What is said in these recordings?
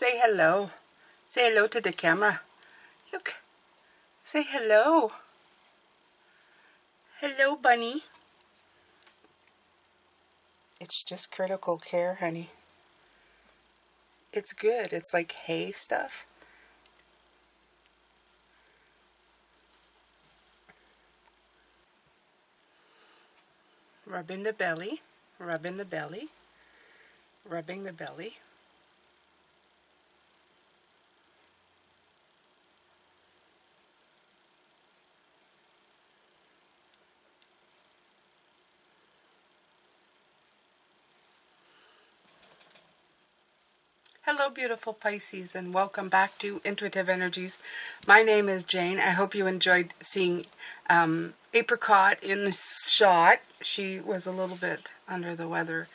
Say hello. Say hello to the camera. Look. Say hello. Hello, bunny. It's just critical care, honey. It's good. It's like hay stuff. Rubbing the belly. Rubbing the belly. Rubbing the belly. Hello, beautiful Pisces, and welcome back to Intuitive Energies. My name is Jane. I hope you enjoyed seeing Apricot in the shot. She was a little bit under the weather,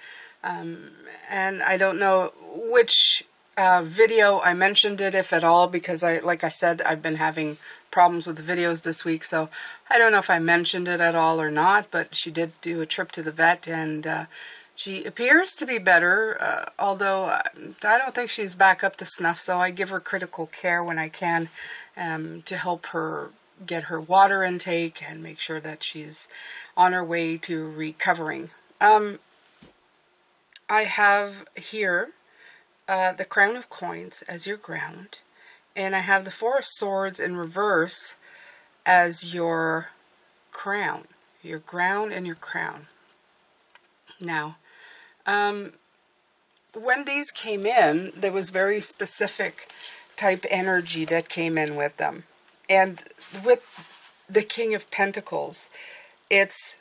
and I don't know which video I mentioned it, if at all, because like I said, I've been having problems with the videos this week, so I don't know if I mentioned it at all or not, but she did do a trip to the vet, and she appears to be better, although I don't think she's back up to snuff, so I give her critical care when I can to help her get her water intake and make sure that she's on her way to recovering. I have here the Crown of Coins as your ground, and I have the Four of Swords in reverse as your crown, your ground and your crown. Now, when these came in, there was very specific type energy that came in with them. And with the King of Pentacles, it's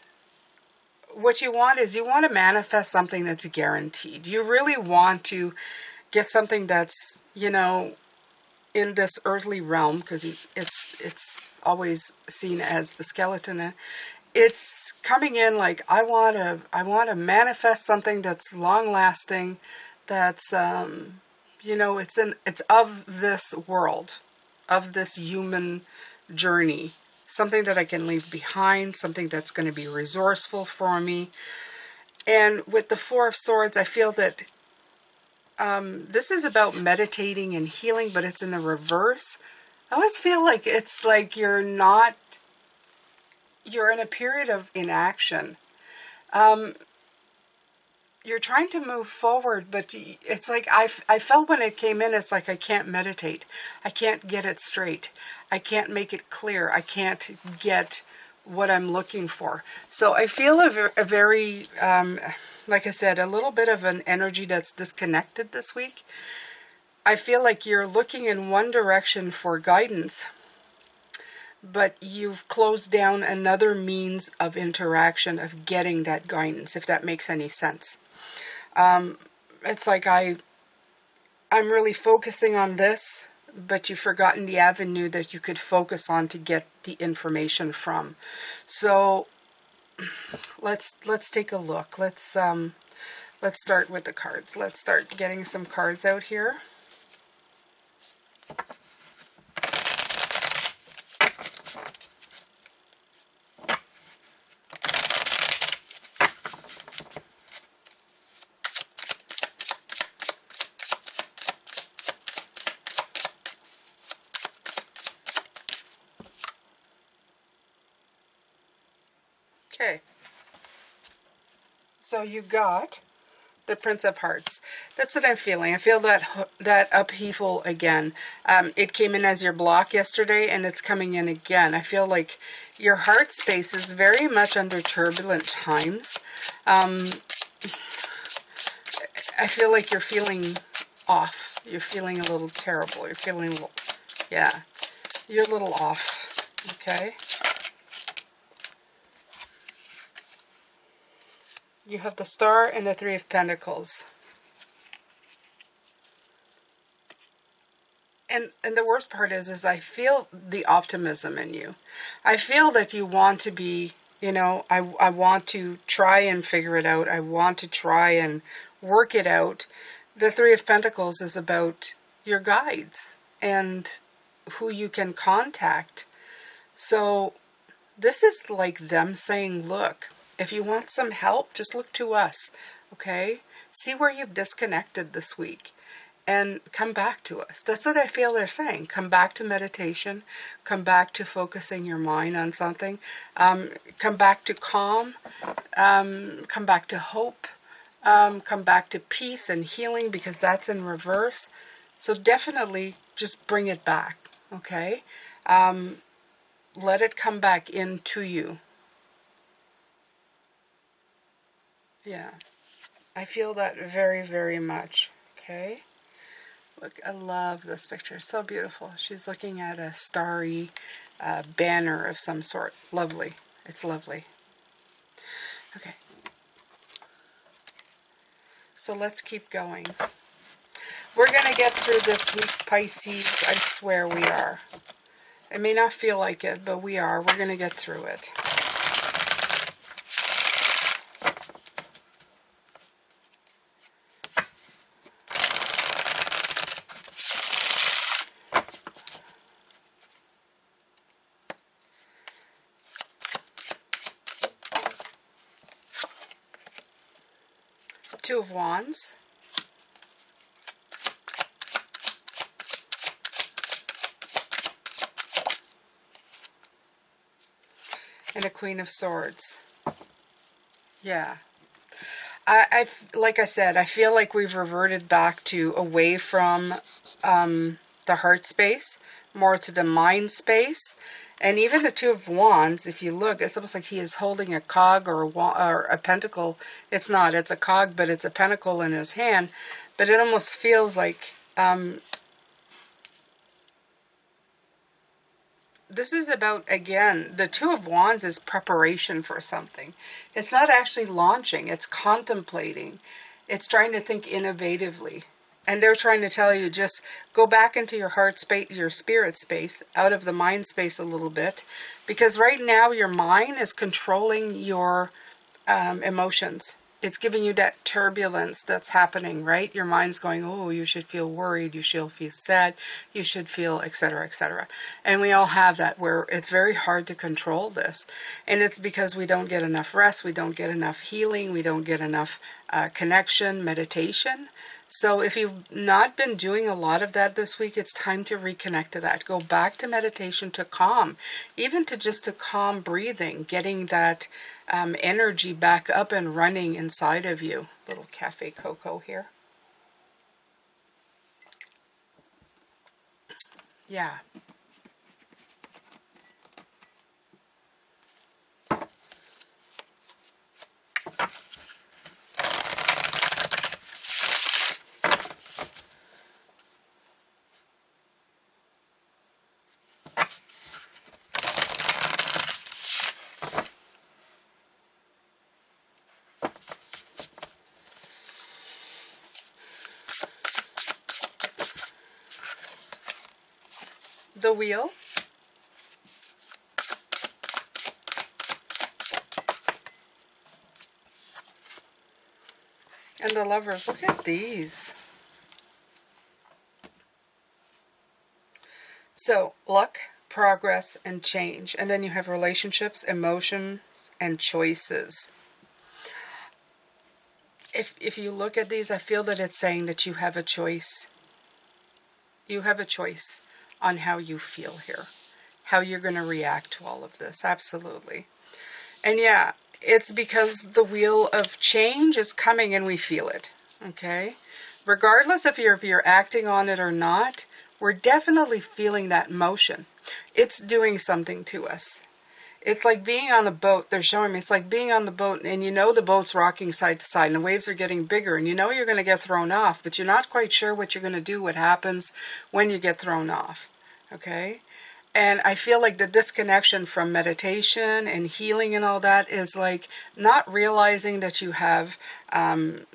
what you want is you want to manifest something that's guaranteed. You really want to get something that's, you know, in this earthly realm, because it's always seen as the skeleton. It's coming in like, I want to manifest something that's long lasting, that's you know, it's of this world, of this human journey, something that I can leave behind, something that's going to be resourceful for me. And with the Four of Swords, I feel that this is about meditating and healing, but it's in the reverse. I always feel like it's like you're in a period of inaction. You're trying to move forward, but it's like I felt when it came in, it's like I can't meditate. I can't get it straight. I can't make it clear. I can't get what I'm looking for. So I feel a very, like I said, a little bit of an energy that's disconnected this week. I feel like you're looking in one direction for guidance, but you've closed down another means of interaction of getting that guidance, if that makes any sense. It's like I'm really focusing on this, but you've forgotten the avenue that you could focus on to get the information from. So let's take a look. Let's start with the cards. Let's start getting some cards out here. Okay, so you got the Prince of Hearts. That's what I'm feeling. I feel that upheaval again. It came in as your block yesterday, and it's coming in again. I feel like your heart space is very much under turbulent times. I feel like you're feeling off. You're feeling a little terrible. You're feeling, yeah, you're a little off, okay? You have the Star and the Three of Pentacles. And the worst part is I feel the optimism in you. I feel that you want to be, you know, I want to try and figure it out. I want to try and work it out. The Three of Pentacles is about your guides and who you can contact. So this is like them saying, look, if you want some help, just look to us, okay? See where you've disconnected this week. and come back to us. That's what I feel they're saying. Come back to meditation. Come back to focusing your mind on something. Come back to calm. Come back to hope. Come back to peace and healing, because that's in reverse. So definitely just bring it back, okay? Let it come back into you. Yeah, I feel that very, very much, okay? Look, I love this picture. So beautiful. She's looking at a starry banner of some sort. Lovely. It's lovely. Okay. So let's keep going. We're going to get through this week, Pisces. I swear we are. It may not feel like it, but we are. We're going to get through it. Two of Wands. And a Queen of Swords. Yeah. Like I said, I feel like we've reverted back to away from the heart space, more to the mind space. And even the Two of Wands, if you look, it's almost like he is holding a cog or a pentacle. It's not, it's a cog, but it's a pentacle in his hand. But it almost feels like this is about, again, the Two of Wands is preparation for something. It's not actually launching, it's contemplating. It's trying to think innovatively. And they're trying to tell you, just go back into your heart space, your spirit space, out of the mind space a little bit. Because right now your mind is controlling your emotions. It's giving you that turbulence that's happening, right? Your mind's going, oh, you should feel worried, you should feel sad, you should feel, etc., etc. And we all have that, where it's very hard to control this. And it's because we don't get enough rest, we don't get enough healing, we don't get enough connection, meditation. So if you've not been doing a lot of that this week, it's time to reconnect to that. Go back to meditation, to calm, even to just to calm breathing, getting that energy back up and running inside of you. Little cafe cocoa here. Yeah. The Wheel. And the Lovers. Look at these. So, luck, progress, and change. And then you have relationships, emotions, and choices. If you look at these, I feel that it's saying that you have a choice. You have a choice on how you feel here, how you're going to react to all of this. Absolutely. And yeah, it's because the wheel of change is coming and we feel it. Okay? Regardless if you're acting on it or not, we're definitely feeling that motion. It's doing something to us. It's like being on a boat. They're showing me it's like being on the boat, and you know the boat's rocking side to side and the waves are getting bigger, and you know you're going to get thrown off, but you're not quite sure what you're going to do, what happens when you get thrown off. Okay? And I feel like the disconnection from meditation and healing and all that is like not realizing that you have the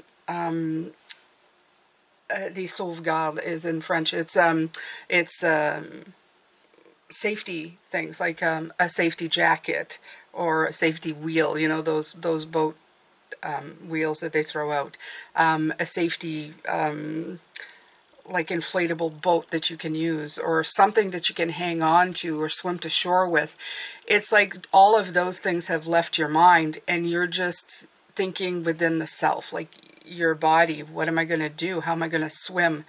sauvegarde is in French. It's safety things like a safety jacket or a safety wheel. You know those boat wheels that they throw out. A safety like inflatable boat that you can use, or something that you can hang on to or swim to shore with. It's like all of those things have left your mind and you're just thinking within the self. Like your body. What am I going to do? How am I going to swim?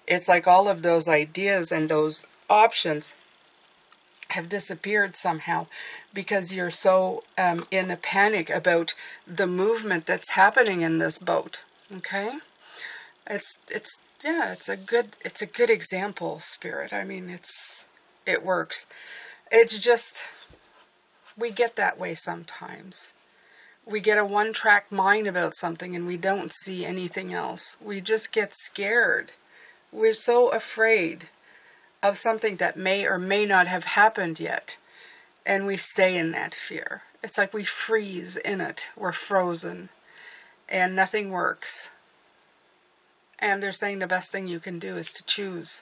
It's like all of those ideas and those options have disappeared somehow because you're so in a panic about the movement that's happening in this boat. Okay? It's a good example, Spirit. I mean, it works. It's just we get that way sometimes. We get a one-track mind about something and we don't see anything else. We just get scared. We're so afraid of something that may or may not have happened yet. And we stay in that fear. It's like we freeze in it. We're frozen. And nothing works. And they're saying the best thing you can do is to choose.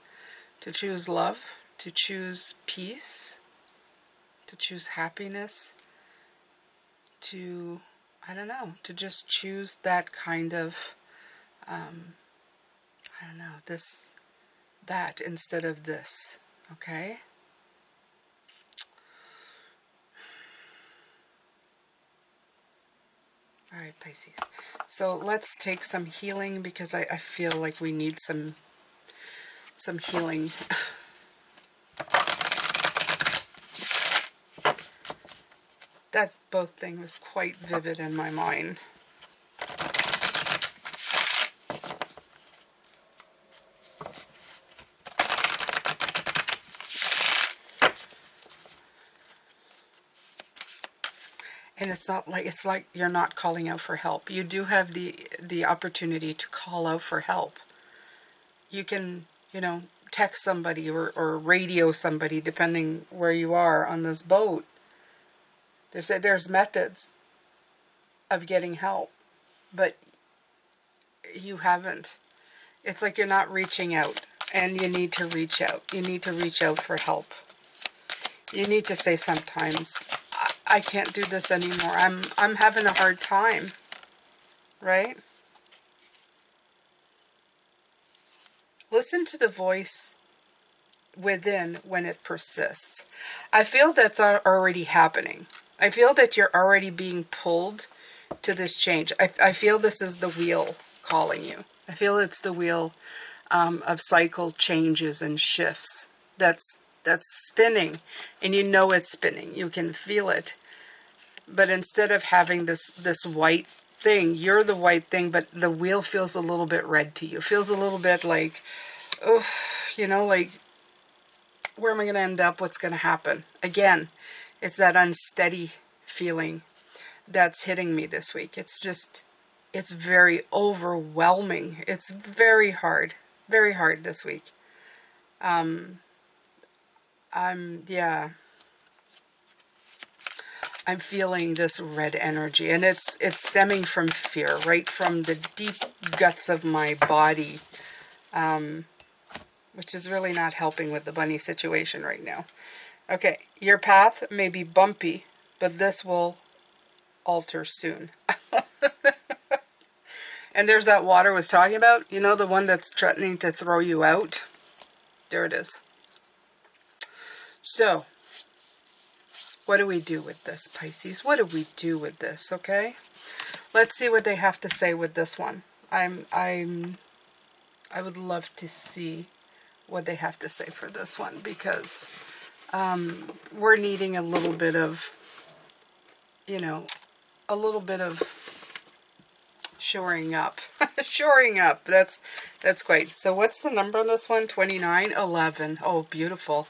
To choose love. To choose peace. To choose happiness. To, I don't know, to just choose that kind of, I don't know, that instead of this, okay? All right, Pisces. So let's take some healing because I feel like we need some healing. That both thing was quite vivid in my mind. And it's like you're not calling out for help. You do have the opportunity to call out for help. You can, text somebody or radio somebody depending where you are on this boat. There's methods of getting help, but you haven't. It's like you're not reaching out, and you need to reach out. You need to reach out for help. You need to say sometimes, I can't do this anymore. I'm having a hard time, right? Listen to the voice within when it persists. I feel that's already happening. I feel that you're already being pulled to this change. I feel this is the wheel calling you. I feel it's the wheel of cycle changes and shifts that's spinning, and you know it's spinning. You can feel it. But instead of having this white thing, you're the white thing, but the wheel feels a little bit red to you. Feels a little bit like, oh, like, where am I going to end up? What's going to happen? Again, it's that unsteady feeling that's hitting me this week. It's very overwhelming. It's very hard this week. I'm feeling this red energy, and it's stemming from fear, right from the deep guts of my body, which is really not helping with the bunny situation right now. Okay, your path may be bumpy, but this will alter soon. And there's that water I was talking about, the one that's threatening to throw you out. There it is. So, what do we do with this, Pisces? What do we do with this, okay? Let's see what they have to say with this one. I would love to see what they have to say for this one, because we're needing a little bit of, shoring up. Shoring up. That's great. So what's the number on this one? 29, 11. Oh, beautiful.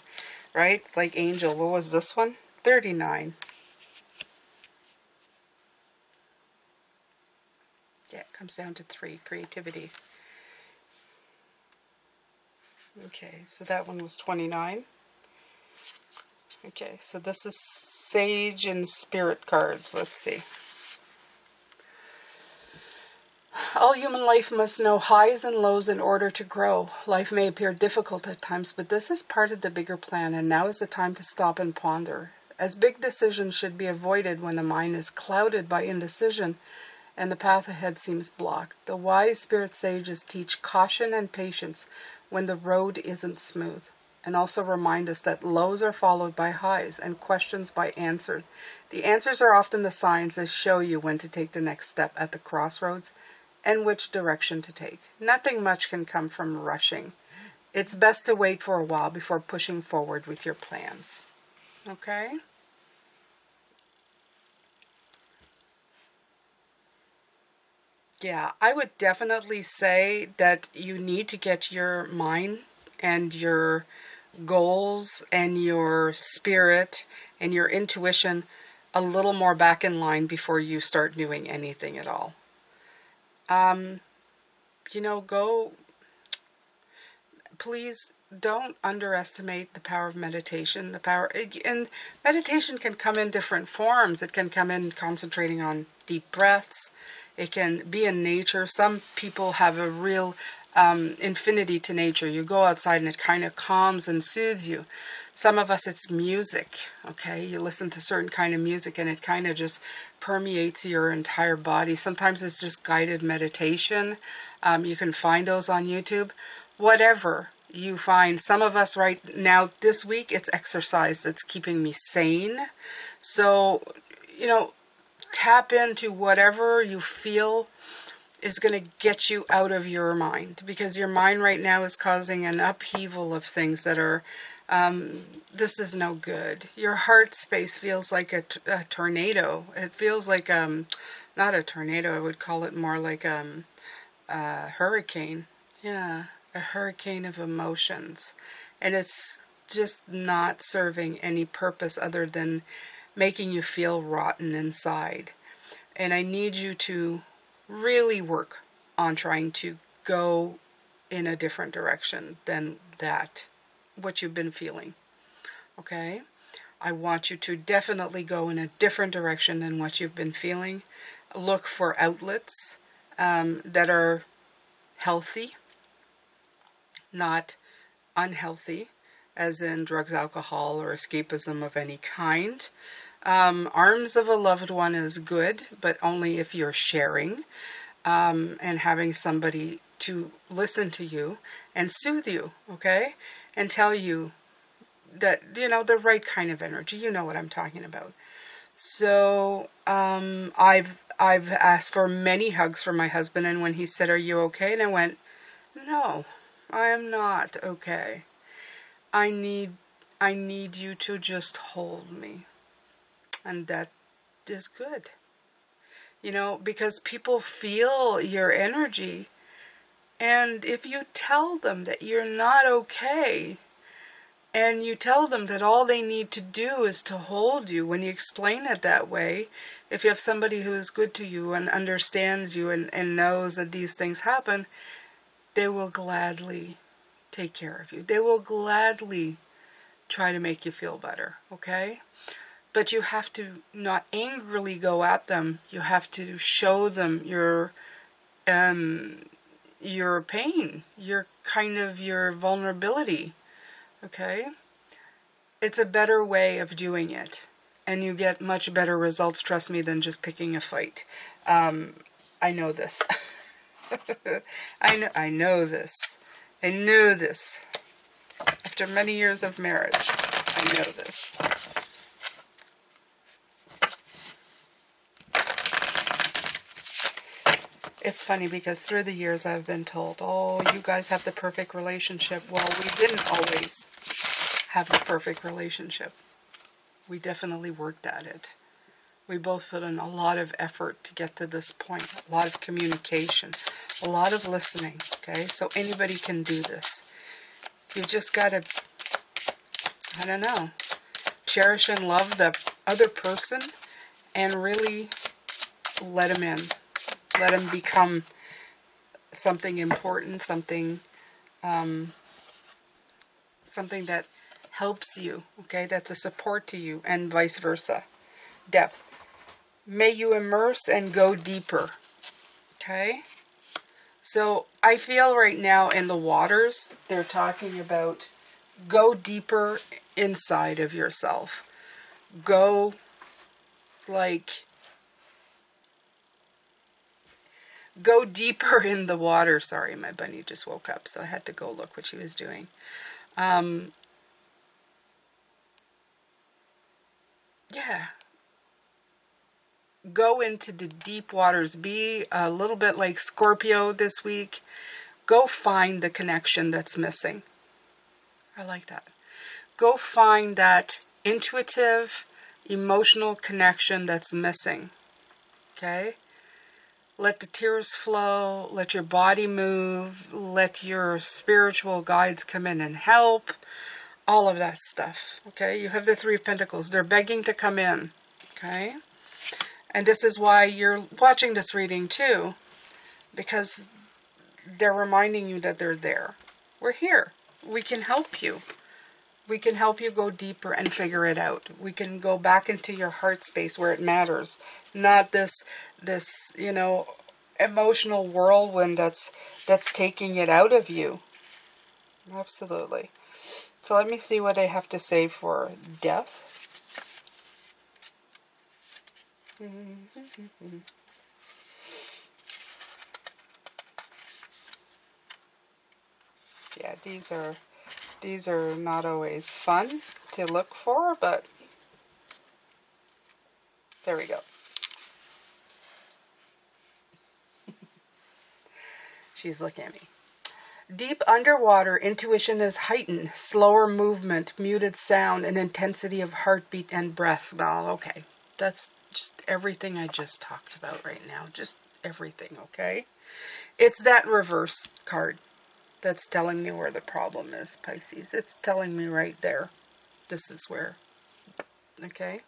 Right? It's like angel. What was this one? 39. Yeah, it comes down to 3. Creativity. Okay, so that one was 29. Okay, so this is Sage and Spirit cards. Let's see. All human life must know highs and lows in order to grow. Life may appear difficult at times, but this is part of the bigger plan, and now is the time to stop and ponder. As big decisions should be avoided when the mind is clouded by indecision and the path ahead seems blocked. The wise spirit sages teach caution and patience when the road isn't smooth, and also remind us that lows are followed by highs and questions by answers. The answers are often the signs that show you when to take the next step at the crossroads and which direction to take. Nothing much can come from rushing. It's best to wait for a while before pushing forward with your plans. Okay? Yeah, I would definitely say that you need to get your mind and your goals and your spirit and your intuition a little more back in line before you start doing anything at all. Please don't underestimate the power of meditation. And meditation can come in different forms. It can come in concentrating on deep breaths. It can be in nature. Some people have a real infinity to nature. You go outside and it kind of calms and soothes you. Some of us, it's music, okay? You listen to certain kind of music and it kind of just permeates your entire body. Sometimes it's just guided meditation. You can find those on YouTube. Whatever you find. Some of us right now, this week, it's exercise that's keeping me sane. So, tap into whatever you feel is going to get you out of your mind, because your mind right now is causing an upheaval of things that are, this is no good. Your heart space feels like a tornado. It feels like, not a tornado, I would call it more like a hurricane. Yeah, a hurricane of emotions. And it's just not serving any purpose other than making you feel rotten inside. And I need you to really work on trying to go in a different direction than what you've been feeling. Okay? I want you to definitely go in a different direction than what you've been feeling. Look for outlets that are healthy, not unhealthy, as in drugs, alcohol, or escapism of any kind. Arms of a loved one is good, but only if you're sharing and having somebody to listen to you and soothe you, okay? And tell you that, the right kind of energy. You know what I'm talking about. So I've asked for many hugs for my husband, and when he said, "Are you okay?" and I went, "No, I am not okay. I need you to just hold me." And that is good. Because people feel your energy. And if you tell them that you're not okay, and you tell them that all they need to do is to hold you, when you explain it that way, if you have somebody who is good to you and understands you and knows that these things happen, they will gladly take care of you. They will gladly try to make you feel better, okay? But you have to not angrily go at them. You have to show them your pain, your vulnerability, okay? It's a better way of doing it, and you get much better results, trust me, than just picking a fight. I know this. I know this. I know this. After many years of marriage, I know this. It's funny because through the years I've been told, "Oh, you guys have the perfect relationship." Well, we didn't always have the perfect relationship. We definitely worked at it. We both put in a lot of effort to get to this point. A lot of communication. A lot of listening. Okay? So anybody can do this. You've just got to, cherish and love the other person and really let them in. Let them become something important, something that helps you, okay? That's a support to you, and vice versa. Depth. May you immerse and go deeper, okay? So I feel right now in the waters, they're talking about go deeper inside of yourself. Go deeper in the water. Sorry, my bunny just woke up, so I had to go look what she was doing. Yeah. go into the deep waters. Be a little bit like Scorpio this week. Go find the connection that's missing. I like that. Go find that intuitive, emotional connection that's missing. Okay? Let the tears flow. Let your body move. Let your spiritual guides come in and help. All of that stuff. Okay? You have the Three of Pentacles. They're begging to come in. Okay? And this is why you're watching this reading too. Because they're reminding you that they're there. We're here. We can help you. We can help you go deeper and figure it out. We can go back into your heart space where it matters. Not this you know, emotional whirlwind that's taking it out of you. Absolutely. So let me see what I have to say for death. Yeah, these are not always fun to look for, but there we go. She's looking at me. Deep underwater, intuition is heightened. Slower movement, muted sound, and intensity of heartbeat and breath. Well, okay. That's just everything I just talked about right now. Just everything, okay? It's that reverse card that's telling me where the problem is, Pisces. It's telling me right there. This is where. Okay?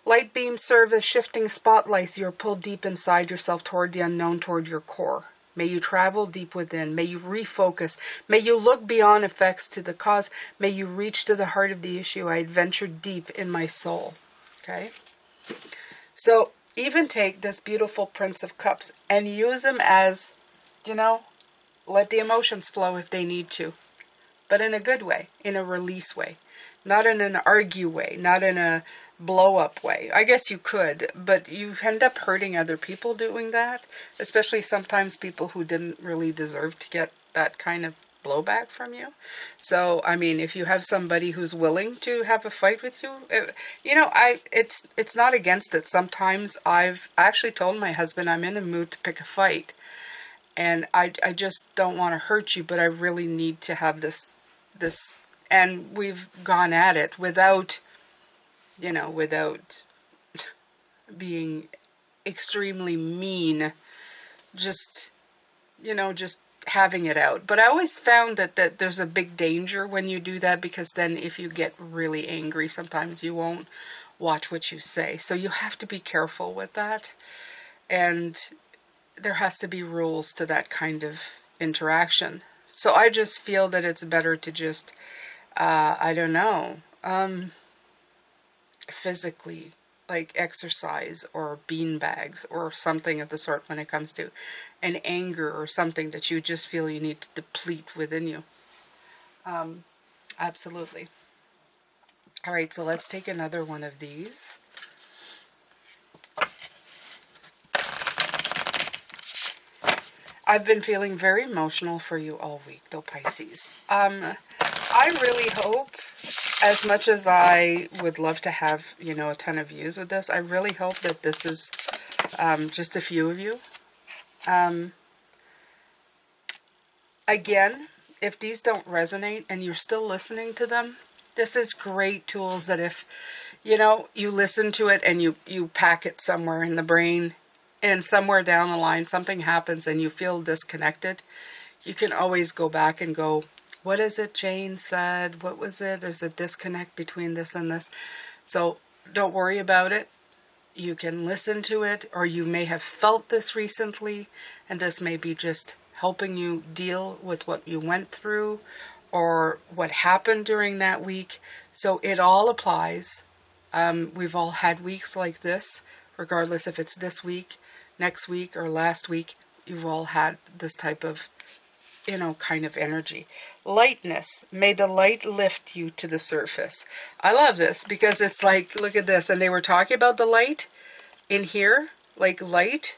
Light beams serve as shifting spotlights. You're pulled deep inside yourself toward the unknown, toward your core. May you travel deep within. May you refocus. May you look beyond effects to the cause. May you reach to the heart of the issue. I adventure deep in my soul. Okay? So, even take this beautiful Prince of Cups and use him as, you know, let the emotions flow if they need to. But in a good way. In a release way. Not in an argue way. Not in a blow-up way. I guess you could, but you end up hurting other people doing that, especially sometimes people who didn't really deserve to get that kind of blowback from you. So, I mean, if you have somebody who's willing to have a fight with you, you know, it's not against it. Sometimes I've actually told my husband I'm in a mood to pick a fight, and I just don't want to hurt you, but I really need to have this, and we've gone at it without, you know, without being extremely mean, just, you know, just having it out. But I always found that there's a big danger when you do that, because then if you get really angry, sometimes you won't watch what you say. So you have to be careful with that. And there has to be rules to that kind of interaction. So I just feel that it's better to just, I don't know, physically, like exercise or bean bags or something of the sort when it comes to an anger or something that you just feel you need to deplete within you. Absolutely. All right, so let's take another one of these. I've been feeling very emotional for you all week, though, Pisces. I really hope, as much as I would love to have, you know, a ton of views with this, I really hope that this is just a few of you. Again, if these don't resonate and you're still listening to them, this is great tools that if, you know, you listen to it and you pack it somewhere in the brain, and somewhere down the line something happens and you feel disconnected, you can always go back and go, what is it Jane said? What was it? There's a disconnect between this and this. So don't worry about it. You can listen to it, or you may have felt this recently, and this may be just helping you deal with what you went through or what happened during that week. So it all applies. We've all had weeks like this, regardless if it's this week, next week, or last week. You've all had this type of, you know, kind of energy. Lightness. May the light lift you to the surface. I love this because it's like, look at this. And they were talking about the light in here, like light.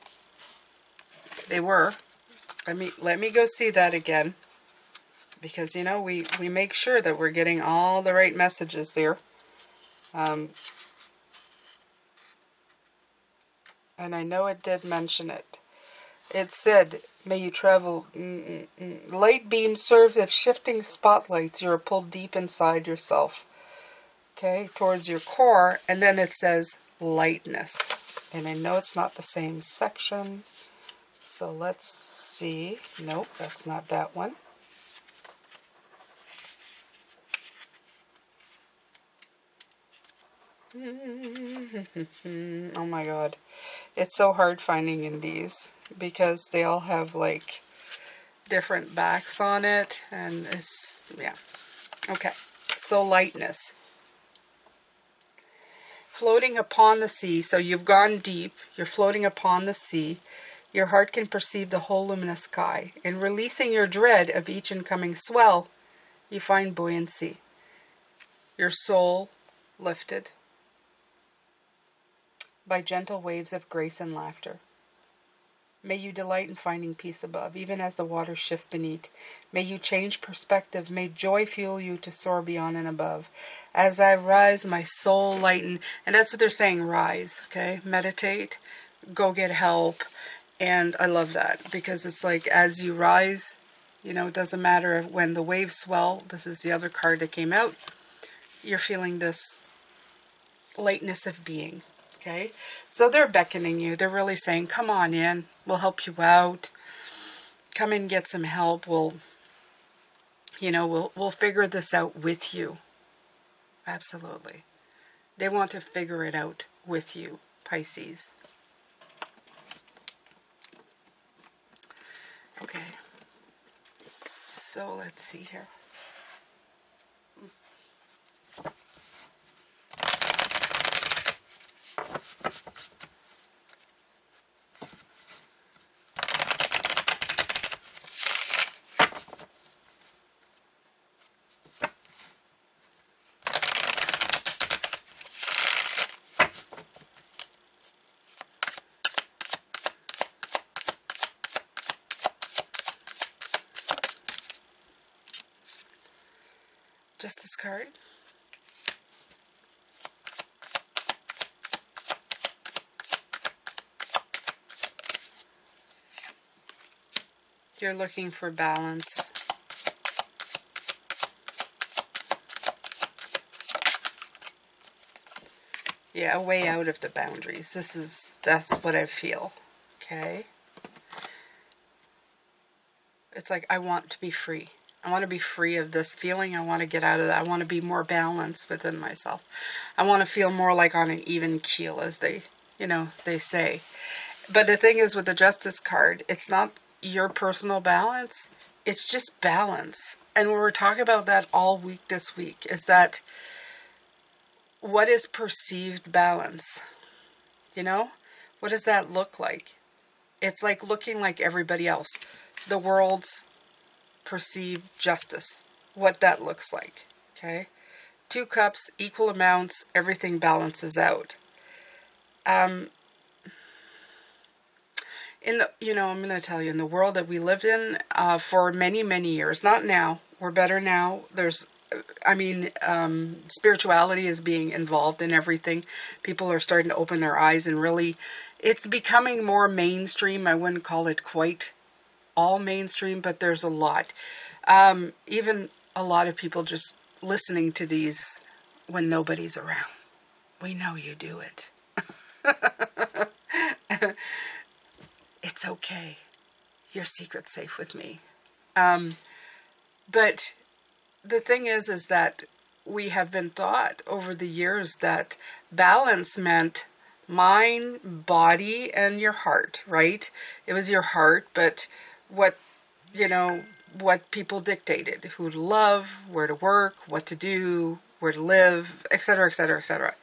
They were. Let me go see that again. Because, you know, we make sure that we're getting all the right messages there. And I know it did mention it. It said, may you travel, light beams serve as shifting spotlights. You're pulled deep inside yourself, okay, towards your core. And then it says lightness. And I know it's not the same section. So let's see. Nope, that's not that one. Oh my god. It's so hard finding in these because they all have like different backs on it, and it's, yeah. Okay, so lightness. Floating upon the sea, so you've gone deep, you're floating upon the sea. Your heart can perceive the whole luminous sky. In releasing your dread of each incoming swell, you find buoyancy. Your soul lifted by gentle waves of grace and laughter. May you delight in finding peace above, even as the waters shift beneath. May you change perspective. May joy fuel you to soar beyond and above. As I rise, my soul lighten. And that's what they're saying, rise, okay? Meditate, go get help. And I love that because it's like as you rise, you know, it doesn't matter when the waves swell. This is the other card that came out. You're feeling this lightness of being. Okay, so they're beckoning you. They're really saying, come on in. We'll help you out. Come in, get some help. We'll figure this out with you. Absolutely. They want to figure it out with you, Pisces. Okay. So let's see here. Justice card. You're looking for balance. Yeah, a way out of the boundaries. That's what I feel. Okay? It's like I want to be free. I want to be free of this feeling. I want to get out of that. I want to be more balanced within myself. I want to feel more like on an even keel, as they say. But the thing is with the Justice card, it's not your personal balance. It's just balance. And we were talking about that all week this week, is that what is perceived balance? You know? What does that look like? It's like looking like everybody else. The world's perceived justice. What that looks like. Okay? 2 cups, equal amounts, everything balances out. I'm going to tell you, in the world that we lived in for many, many years, not now, we're better now. Spirituality is being involved in everything. People are starting to open their eyes and really, it's becoming more mainstream. I wouldn't call it quite all mainstream, but there's a lot. Even a lot of people just listening to these when nobody's around. We know you do it. It's okay. Your secret's safe with me. But the thing is that we have been taught over the years that balance meant mind, body, and your heart, right? It was your heart, but what people dictated, who to love, where to work, what to do, where to live, etc., etc., etc.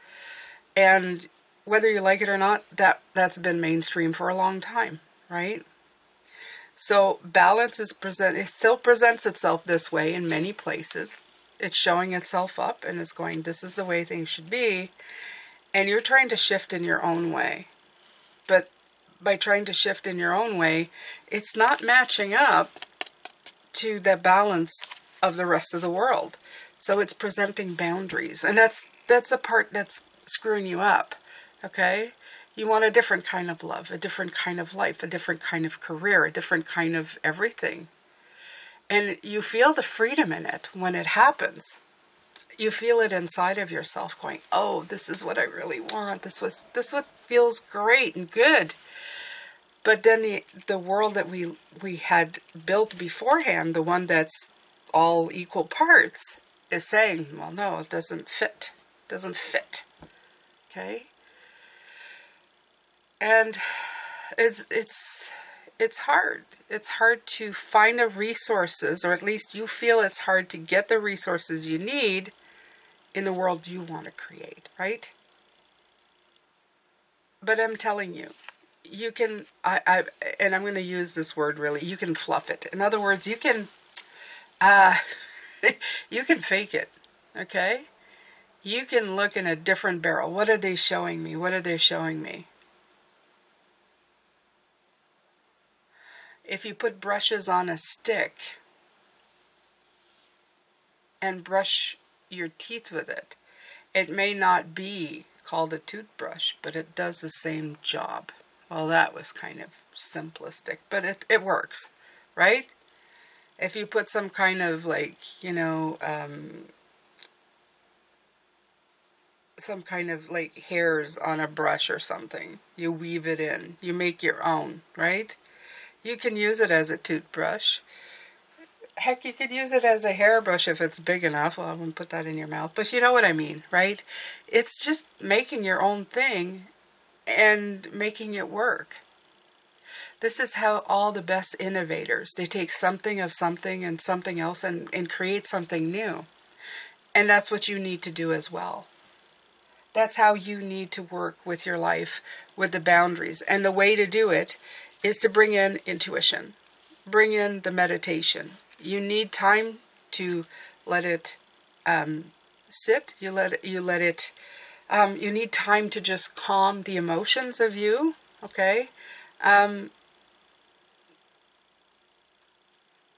And whether you like it or not, that's been mainstream for a long time, right? So balance it still presents itself this way in many places. It's showing itself up and it's going, this is the way things should be. And you're trying to shift in your own way. But by trying to shift in your own way, it's not matching up to the balance of the rest of the world. So it's presenting boundaries. And that's the part that's screwing you up. Okay? You want a different kind of love, a different kind of life, a different kind of career, a different kind of everything. And you feel the freedom in it when it happens. You feel it inside of yourself going, oh, this is what I really want. This what feels great and good. But then the world that we had built beforehand, the one that's all equal parts, is saying, well, no, it doesn't fit. It doesn't fit. Okay? And it's hard. It's hard to find the resources, or at least you feel it's hard to get the resources you need in the world you want to create, right? But I'm telling you, you can, and I'm going to use this word really, you can fluff it. In other words, you can, you can fake it, okay? You can look in a different barrel. What are they showing me? What are they showing me? If you put brushes on a stick and brush your teeth with it, it may not be called a toothbrush, but it does the same job. Well, that was kind of simplistic, but it works, right? If you put some kind of like, some kind of like hairs on a brush or something, you weave it in, you make your own, right? You can use it as a toothbrush. Heck, you could use it as a hairbrush if it's big enough. Well, I wouldn't put that in your mouth, but you know what I mean, right? It's just making your own thing and making it work. This is how all the best innovators, they take something of something and something else and create something new. And that's what you need to do as well. That's how you need to work with your life, with the boundaries. And the way to do it is to bring in intuition, bring in the meditation. You need time to let it sit. You need time to just calm the emotions of you. Okay.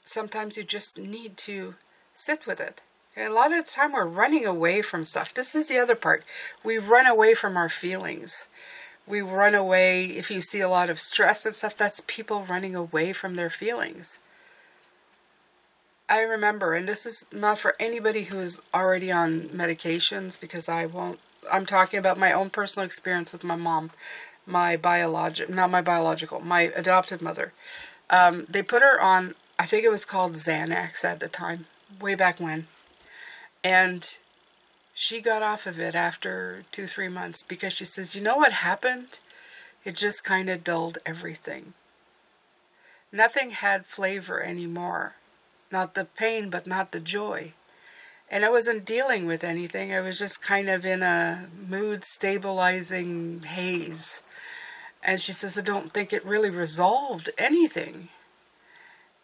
Sometimes you just need to sit with it. Okay? A lot of the time we're running away from stuff. This is the other part. We run away from our feelings. We run away. If you see a lot of stress and stuff, that's people running away from their feelings. I remember, and this is not for anybody who is already on medications, because I'm talking about my own personal experience with my mom, my adoptive mother. They put her on, I think it was called Xanax at the time, way back when. And she got off of it after 2-3 months because she says, you know what happened? It just kind of dulled everything. Nothing had flavor anymore. Not the pain, but not the joy. And I wasn't dealing with anything. I was just kind of in a mood stabilizing haze. And she says, I don't think it really resolved anything.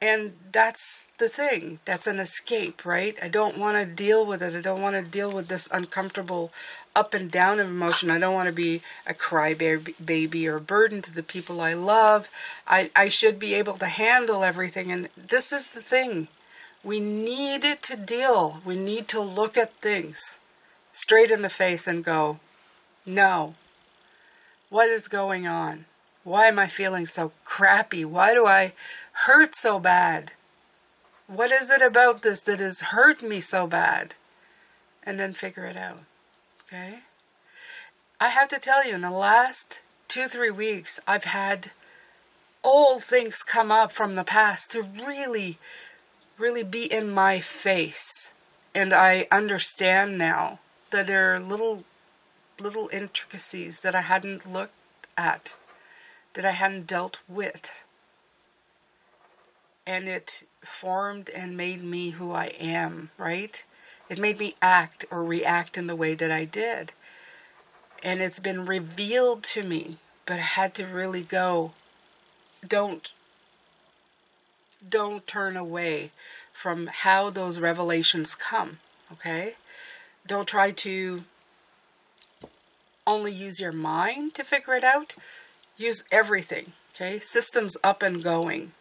And that's the thing. That's an escape, right? I don't want to deal with it. I don't want to deal with this uncomfortable up and down of emotion. I don't want to be a crybaby or a burden to the people I love. I should be able to handle everything. And this is the thing. We need to deal. We need to look at things straight in the face and go, no. What is going on? Why am I feeling so crappy? Why do I hurt so bad? What is it about this that has hurt me so bad? And then figure it out. Okay? I have to tell you, in the last 2-3 weeks, I've had old things come up from the past to really be in my face. And I understand now that there are little intricacies that I hadn't looked at, that I hadn't dealt with. And it formed and made me who I am, right? It made me act or react in the way that I did. And it's been revealed to me, but I had to really go, don't turn away from how those revelations come, okay? Don't try to only use your mind to figure it out. Use everything, okay? Systems up and going.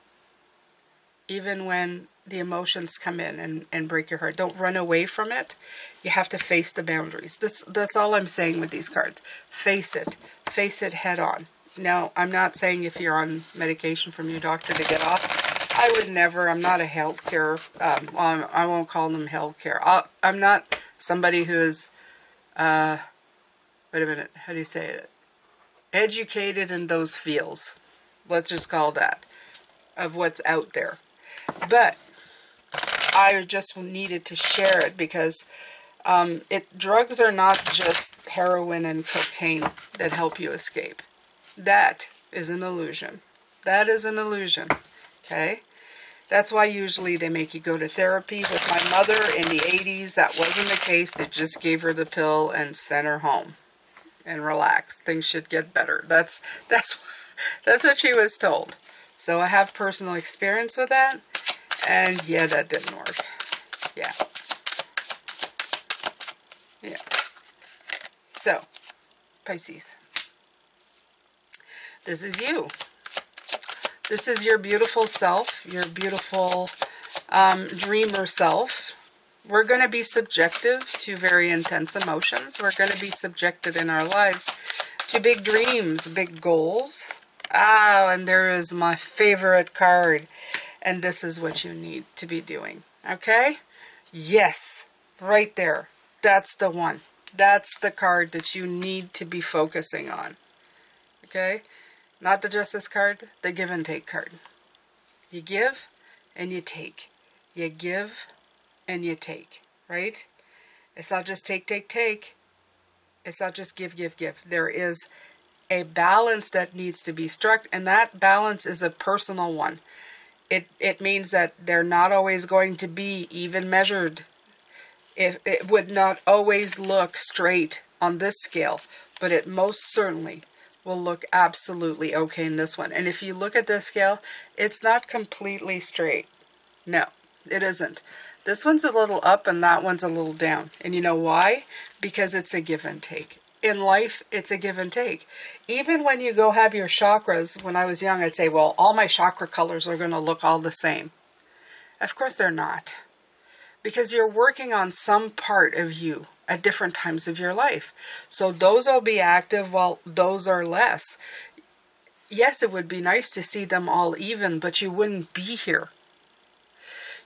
even when the emotions come in and break your heart. Don't run away from it. You have to face the boundaries. That's all I'm saying with these cards. Face it. Face it head on. Now, I'm not saying if you're on medication from your doctor to get off. I would never. I'm not a healthcare. I won't call them healthcare. I'm not somebody who is, wait a minute, how do you say it? Educated in those fields. Let's just call that, of what's out there. But I just needed to share it because drugs are not just heroin and cocaine that help you escape. That is an illusion. That is an illusion. Okay? That's why usually they make you go to therapy. With my mother in the 80s, that wasn't the case. They just gave her the pill and sent her home and relax. Things should get better. That's what she was told. So I have personal experience with that. And yeah, that didn't work. Yeah. Yeah. So, Pisces. This is you. This is your beautiful self, your beautiful dreamer self. We're going to be subjective to very intense emotions. We're going to be subjected in our lives to big dreams, big goals. And there is my favorite card. And this is what you need to be doing. Okay? Yes. Right there. That's the one. That's the card that you need to be focusing on. Okay? Not the Justice card, the give and take card. You give and you take. You give and you take. Right? It's not just take, take, take. It's not just give, give, give. There is a balance that needs to be struck, and that balance is a personal one. It means that they're not always going to be even measured. It would not always look straight on this scale, but it most certainly will look absolutely okay in this one. And if you look at this scale, it's not completely straight. No, it isn't. This one's a little up and that one's a little down. And you know why? Because it's a give and take. In life, it's a give and take. Even when you go have your chakras, when I was young, I'd say, well, all my chakra colors are going to look all the same. Of course they're not. Because you're working on some part of you at different times of your life. So those will be active while those are less. Yes, it would be nice to see them all even, but you wouldn't be here.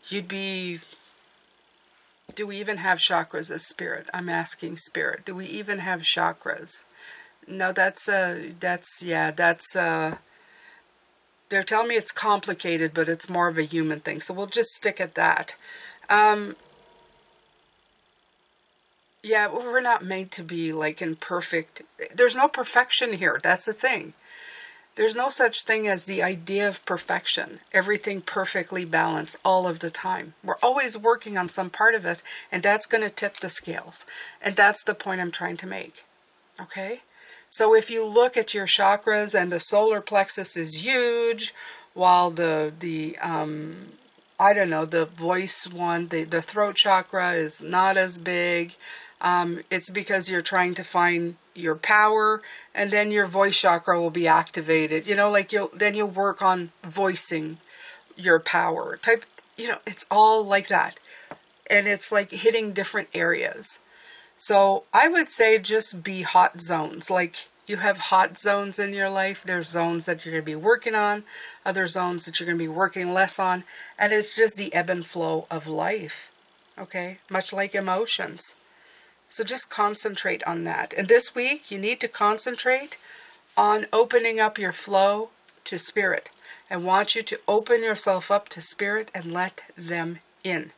You'd be... Do we even have chakras as spirit? I'm asking spirit. Do we even have chakras? No, they're telling me it's complicated, but it's more of a human thing. So we'll just stick at that. Yeah, we're not made to be like in perfect. There's no perfection here. That's the thing. There's no such thing as the idea of perfection. Everything perfectly balanced all of the time. We're always working on some part of us, and that's going to tip the scales. And that's the point I'm trying to make. Okay? So if you look at your chakras and the solar plexus is huge, while the voice one, the throat chakra is not as big, it's because you're trying to find your power, and then your voice chakra will be activated. You know, like you'll work on voicing your power. It's all like that. And it's like hitting different areas. So I would say just be hot zones. Like you have hot zones in your life. There's zones that you're going to be working on, other zones that you're going to be working less on. And it's just the ebb and flow of life. Okay? Much like emotions. So just concentrate on that. And this week, you need to concentrate on opening up your flow to spirit. I want you to open yourself up to spirit and let them in.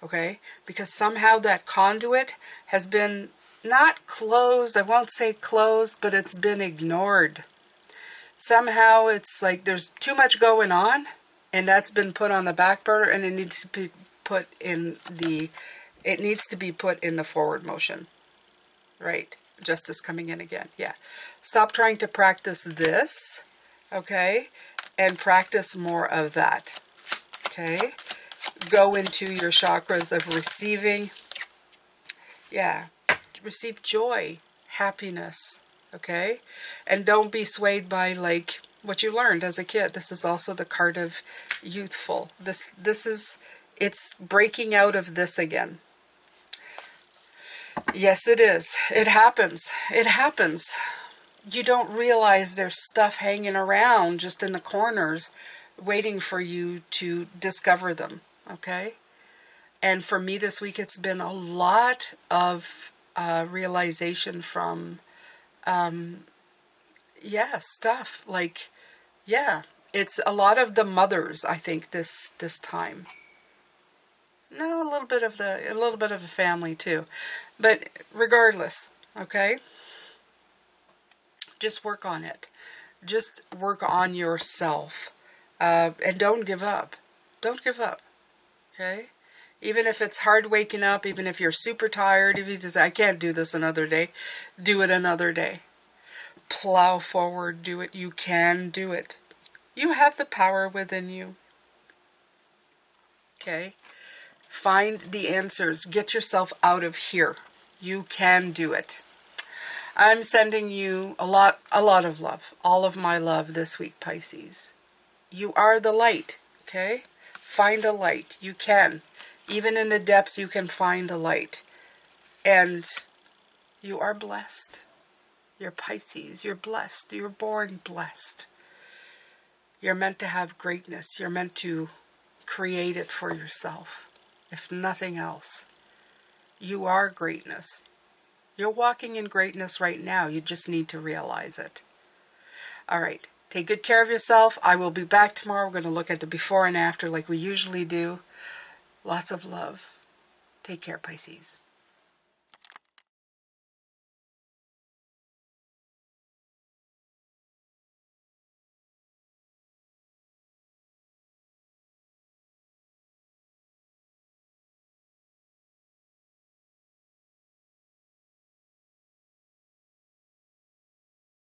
Okay? Because somehow that conduit has been not closed. I won't say closed, but it's been ignored. Somehow it's like there's too much going on, and that's been put on the back burner, and it needs to be put in the forward motion. Right. Justice coming in again. Yeah. Stop trying to practice this. Okay. And practice more of that. Okay. Go into your chakras of receiving. Yeah. Receive joy, happiness. Okay. And don't be swayed by like what you learned as a kid. This is also the card of youthful. It's breaking out of this again. Yes, it is. It happens. It happens. You don't realize there's stuff hanging around just in the corners waiting for you to discover them, okay? And for me this week, it's been a lot of realization from, stuff. Like, yeah, it's a lot of the mothers, I think, this time. No, a little bit of a family too. But regardless, okay? Just work on it. Just work on yourself. And don't give up. Don't give up. Okay? Even if it's hard waking up, even if you're super tired, if you just, I can't do this another day, do it another day. Plow forward, do it. You can do it. You have the power within you. Okay? Find the answers. Get yourself out of here. You can do it. I'm sending you a lot of love. All of my love this week, Pisces. You are the light, okay? Find a light. You can. Even in the depths, you can find a light. And you are blessed. You're Pisces. You're blessed. You're born blessed. You're meant to have greatness. You're meant to create it for yourself. If nothing else. You are greatness. You're walking in greatness right now. You just need to realize it. All right. Take good care of yourself. I will be back tomorrow. We're going to look at the before and after like we usually do. Lots of love. Take care, Pisces.